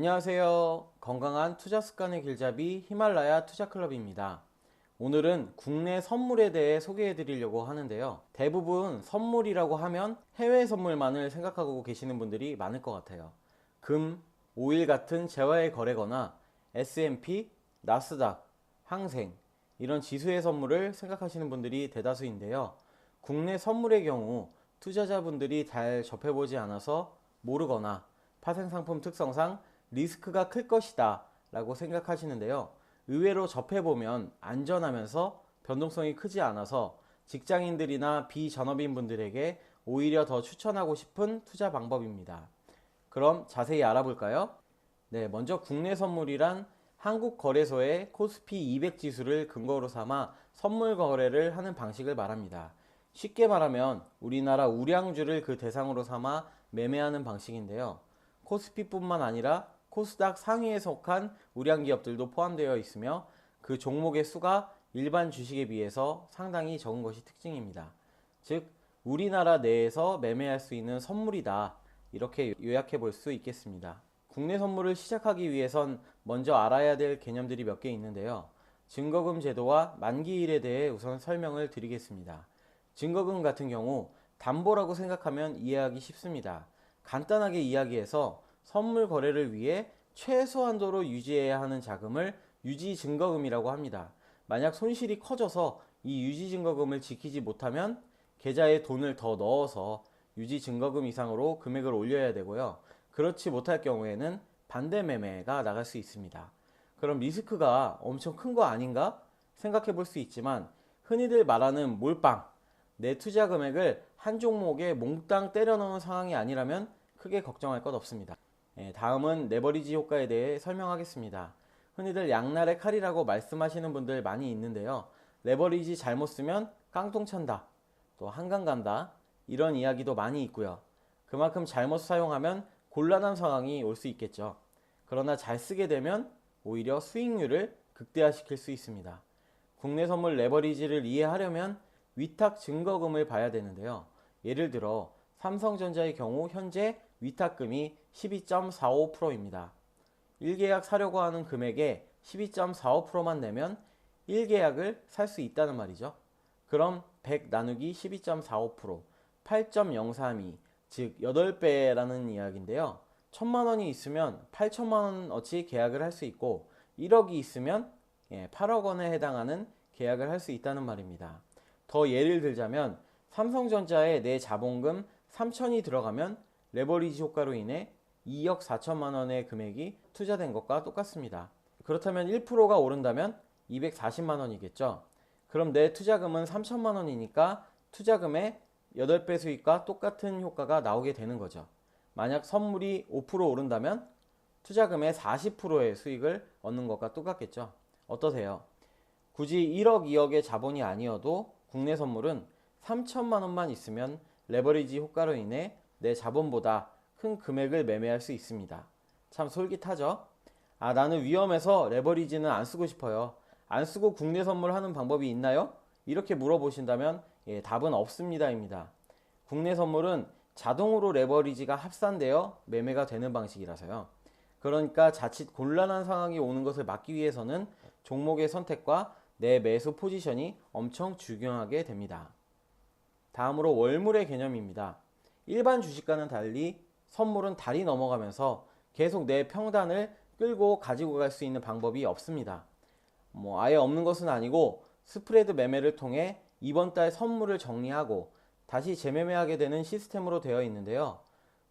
안녕하세요. 건강한 투자 습관의 길잡이 히말라야 투자클럽입니다. 오늘은 국내 선물에 대해 소개해 드리려고 하는데요. 대부분 선물이라고 하면 해외 선물만을 생각하고 계시는 분들이 많을 것 같아요. 금, 오일 같은 재화의 거래거나 S&P, 나스닥, 항생 이런 지수의 선물을 생각하시는 분들이 대다수인데요. 국내 선물의 경우 투자자분들이 잘 접해보지 않아서 모르거나 파생상품 특성상 리스크가 클 것이다 라고 생각하시는데요. 의외로 접해보면 안전하면서 변동성이 크지 않아서 직장인들이나 비전업인 분들에게 오히려 더 추천하고 싶은 투자 방법입니다. 그럼 자세히 알아볼까요? 네, 먼저 국내 선물이란 한국거래소의 코스피 200 지수를 근거로 삼아 선물 거래를 하는 방식을 말합니다. 쉽게 말하면 우리나라 우량주를 그 대상으로 삼아 매매하는 방식인데요. 코스피뿐만 아니라 코스닥 상위에 속한 우량기업들도 포함되어 있으며 그 종목의 수가 일반 주식에 비해서 상당히 적은 것이 특징입니다. 즉, 우리나라 내에서 매매할 수 있는 선물이다. 이렇게 요약해 볼 수 있겠습니다. 국내 선물을 시작하기 위해선 먼저 알아야 될 개념들이 몇 개 있는데요. 증거금 제도와 만기일에 대해 우선 설명을 드리겠습니다. 증거금 같은 경우 담보라고 생각하면 이해하기 쉽습니다. 간단하게 이야기해서 선물 거래를 위해 최소한도로 유지해야 하는 자금을 유지증거금이라고 합니다. 만약 손실이 커져서 이 유지증거금을 지키지 못하면 계좌에 돈을 더 넣어서 유지증거금 이상으로 금액을 올려야 되고요. 그렇지 못할 경우에는 반대 매매가 나갈 수 있습니다. 그럼 리스크가 엄청 큰 거 아닌가 생각해 볼 수 있지만 흔히들 말하는 몰빵, 내 투자 금액을 한 종목에 몽땅 때려 넣은 상황이 아니라면 크게 걱정할 것 없습니다. 다음은 레버리지 효과에 대해 설명하겠습니다. 흔히들 양날의 칼이라고 말씀하시는 분들 많이 있는데요. 레버리지 잘못 쓰면 깡통 찬다, 또 한강 간다, 이런 이야기도 많이 있고요. 그만큼 잘못 사용하면 곤란한 상황이 올 수 있겠죠. 그러나 잘 쓰게 되면 오히려 수익률을 극대화시킬 수 있습니다. 국내 선물 레버리지를 이해하려면 위탁 증거금을 봐야 되는데요. 예를 들어 삼성전자의 경우 현재 위탁금이 12.45%입니다. 1계약 사려고 하는 금액에 12.45%만 내면 1계약을 살 수 있다는 말이죠. 그럼 100 나누기 12.45%, 8.032, 즉 8배라는 이야기인데요. 1000만 원이 있으면 8천만 원어치 계약을 할 수 있고 1억이 있으면 8억 원에 해당하는 계약을 할 수 있다는 말입니다. 더 예를 들자면 삼성전자에 내 자본금 3천이 들어가면 레버리지 효과로 인해 2억 4천만 원의 금액이 투자된 것과 똑같습니다. 그렇다면 1%가 오른다면 240만 원이겠죠. 그럼 내 투자금은 3천만 원이니까 투자금의 8배 수익과 똑같은 효과가 나오게 되는 거죠. 만약 선물이 5% 오른다면 투자금의 40%의 수익을 얻는 것과 똑같겠죠. 어떠세요? 굳이 1억, 2억의 자본이 아니어도 국내 선물은 3천만 원만 있으면 레버리지 효과로 인해 내 자본보다 큰 금액을 매매할 수 있습니다. 참 솔깃하죠? 나는 위험해서 레버리지는 안 쓰고 싶어요. 안 쓰고 국내 선물 하는 방법이 있나요? 이렇게 물어보신다면 답은 없습니다입니다. 국내 선물은 자동으로 레버리지가 합산되어 매매가 되는 방식이라서요. 그러니까 자칫 곤란한 상황이 오는 것을 막기 위해서는 종목의 선택과 내 매수 포지션이 엄청 중요하게 됩니다. 다음으로 월물의 개념입니다. 일반 주식과는 달리 선물은 달이 넘어가면서 계속 내 평단을 끌고 가지고 갈 수 있는 방법이 없습니다. 아예 없는 것은 아니고 스프레드 매매를 통해 이번 달 선물을 정리하고 다시 재매매하게 되는 시스템으로 되어 있는데요.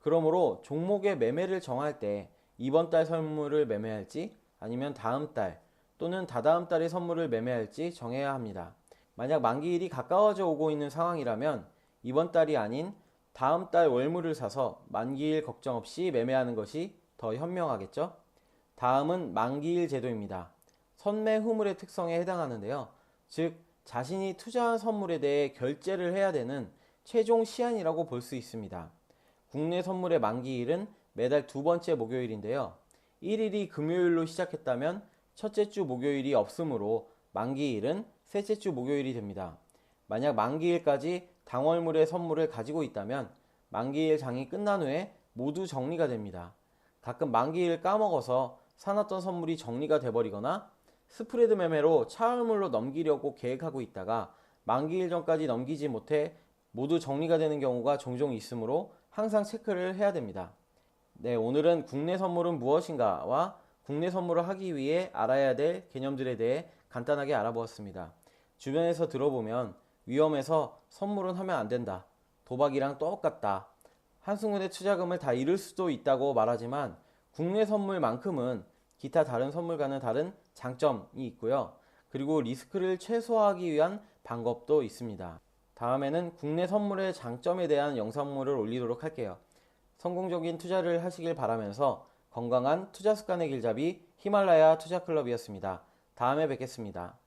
그러므로 종목의 매매를 정할 때 이번 달 선물을 매매할지 아니면 다음 달 또는 다다음 달의 선물을 매매할지 정해야 합니다. 만약 만기일이 가까워져 오고 있는 상황이라면 이번 달이 아닌 다음 달 월물을 사서 만기일 걱정 없이 매매하는 것이 더 현명하겠죠? 다음은 만기일 제도입니다. 선매 후물의 특성에 해당하는데요. 즉, 자신이 투자한 선물에 대해 결제를 해야 되는 최종 시한이라고 볼 수 있습니다. 국내 선물의 만기일은 매달 두 번째 목요일인데요. 1일이 금요일로 시작했다면 첫째 주 목요일이 없으므로 만기일은 셋째 주 목요일이 됩니다. 만약 만기일까지 당월물의 선물을 가지고 있다면 만기일 장이 끝난 후에 모두 정리가 됩니다. 가끔 만기일 까먹어서 사놨던 선물이 정리가 돼버리거나 스프레드 매매로 차율물로 넘기려고 계획하고 있다가 만기일 전까지 넘기지 못해 모두 정리가 되는 경우가 종종 있으므로 항상 체크를 해야 됩니다. 네, 오늘은 국내 선물은 무엇인가와 국내 선물을 하기 위해 알아야 될 개념들에 대해 간단하게 알아보았습니다. 주변에서 들어보면 위험해서 선물은 하면 안 된다, 도박이랑 똑같다, 한순간에 투자금을 다 잃을 수도 있다고 말하지만 국내 선물만큼은 기타 다른 선물과는 다른 장점이 있고요. 그리고 리스크를 최소화하기 위한 방법도 있습니다. 다음에는 국내 선물의 장점에 대한 영상물을 올리도록 할게요. 성공적인 투자를 하시길 바라면서 건강한 투자 습관의 길잡이 히말라야 투자클럽이었습니다. 다음에 뵙겠습니다.